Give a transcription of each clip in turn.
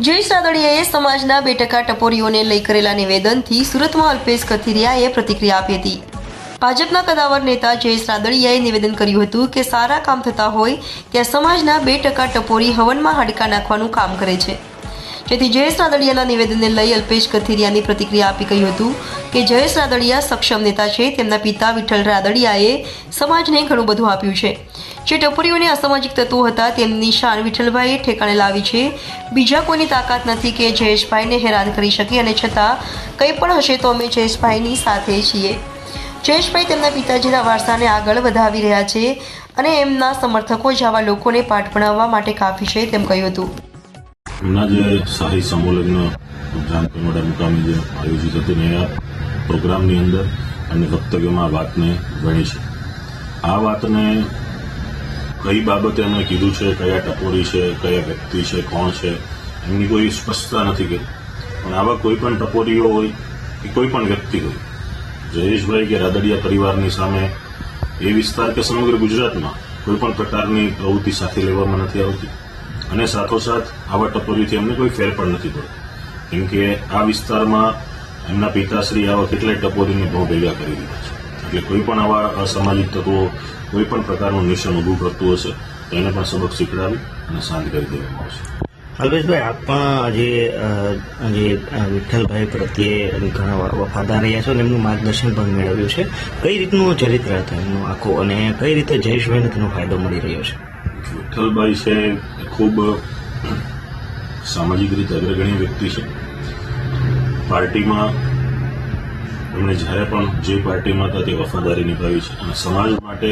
જયેશ રાદડિયાએ સમાજના 2% ટપોરીઓને લઈ કરેલા નિવેદનથી સુરતમાં અલ્પેશ કથિરિયાએ પ્રતિક્રિયા આપી હતી। ભાજપના કદાવર નેતા જયેશ રાદડિયાએ નિવેદન કર્યું હતું કે સારા કામ થતા હોય ત્યાં સમાજના 2% ટપોરી હવનમાં હાડકાં નાખવાનું કામ કરે છે। જેથી જયેશ રાદડિયાના નિવેદનને લઈ અલ્પેશ કથિરિયાની પ્રતિક્રિયા આપી કહ્યું હતું કે જયેશ રાદડિયા સક્ષમ નેતા છે। તેમના પિતા વિઠ્ઠલ રાદડિયાએ સમાજને ઘણું બધું આપ્યું છે। જે ટપોરીઓને અસામાજિક તત્વો હતા તેમની શાન વિઠ્ઠલભાઈએ ઠેકાણે લાવી છે। બીજા કોઈની તાકાત નથી કે જયેશભાઈને હેરાન કરી શકે અને છતાં કંઈ પણ હશે તો અમે જયેશભાઈની સાથે છીએ। જયેશભાઈ તેમના પિતાજીના વારસાને આગળ વધાવી રહ્યા છે અને એમના સમર્થકો જ આવા લોકોને પાઠ ભણાવવા માટે કાફી છે તેમ કહ્યું હતું। હમણાં જે શાહી સમૂહલગ્ન જામકંડોળા મુકામે જે આયોજિત હતું ને આ પ્રોગ્રામની અંદર અને વક્તવ્યમાં આ વાતને ગણી છે। આ વાતને કઈ બાબતે એમણે કીધું છે, કયા ટપોરી છે, કયા વ્યક્તિ છે, કોણ છે, એમની કોઈ સ્પષ્ટતા નથી કરી। પણ આવા કોઈ પણ ટપોરીઓ હોય કે કોઈ પણ વ્યક્તિ હોય, જયેશભાઈ કે રાદડિયા પરિવારની સામે એ વિસ્તાર કે સમગ્ર ગુજરાતમાં કોઈ પણ પ્રકારની પ્રવૃત્તિ સાથે લેવામાં નથી આવતી અને સાથોસાથ આવા ટપોરીથી એમને કોઈ ફેર પણ નથી પડતો, કેમ કે આ વિસ્તારમાં એમના પિતાશ્રી આવા કેટલાય ટપોરીને બહુ ભેગા કરી દીધા છે। એટલે કોઈ પણ આવા અસામાજિક તત્વો કોઈ પણ પ્રકારનું નિશાન ઊભું કરતું હશે તો એને પણ સબક શીખડાવી અને શાંત કરી દેવામાં આવશે। અલ્પેશભાઈ, આપ પણ જે વિઠ્ઠલભાઈ પ્રત્યે ઘણા વફાદાર રહ્યા છો અને એમનું માર્ગદર્શન પણ મેળવ્યું છે। કઈ રીતનું ચરિત્ર હતું એમનું આખું અને કઈ રીતે જયેશભાઈને તેનો ફાયદો મળી રહ્યો છે? વિઠ્ઠલભાઈ છે ખૂબ સામાજિક રીતે અગ્રગણ્ય વ્યક્તિ છે। પાર્ટીમાં એમણે જ્યારે પણ જે પાર્ટીમાં હતા તે વફાદારી નિભાવી છે અને સમાજ માટે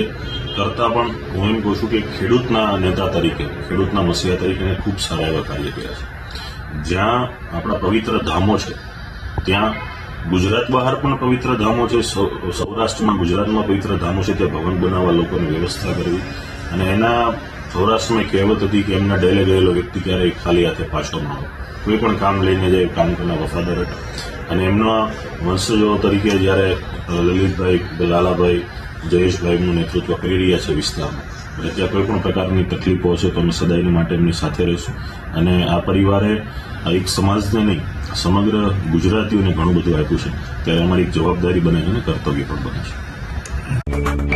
કરતાં પણ હું એમ કહું છું કે ખેડૂતના નેતા તરીકે, ખેડૂતના મસીહા તરીકે ખૂબ સારા એવા કાર્ય કર્યા છે। જ્યાં આપણા પવિત્ર ધામો છે ત્યાં ગુજરાત બહાર પણ પવિત્ર ધામો છે, સૌરાષ્ટ્રમાં ગુજરાતમાં પવિત્ર ધામો છે, ત્યાં ભવન બનાવવા લોકોની વ્યવસ્થા કરવી અને એના સૌરાષ્ટ્રમાં કહેવત હતી કે એમના ડેલે ગયેલો વ્યક્તિ ક્યારેય ખાલી હાથે પાછો ન આવે, કોઈ પણ કામ લઈને જાય, કામ કરના વફાદાર હતા અને એમના વંશજો તરીકે જ્યારે લલિતભાઈ, લાલાભાઈ, જયેશભાઈનું નેતૃત્વ કરી રહ્યા છે વિસ્તારમાં, એટલે ત્યાં કોઈ પણ પ્રકારની તકલીફો હશે તો અમે સદાયને માટે એમની સાથે રહીશું અને આ પરિવારે એક સમાજને નહીં સમગ્ર ગુજરાતીઓને ઘણું બધું આપ્યું છે, ત્યારે અમારી એક જવાબદારી બને છે અને કર્તવ્ય પણ બને છે।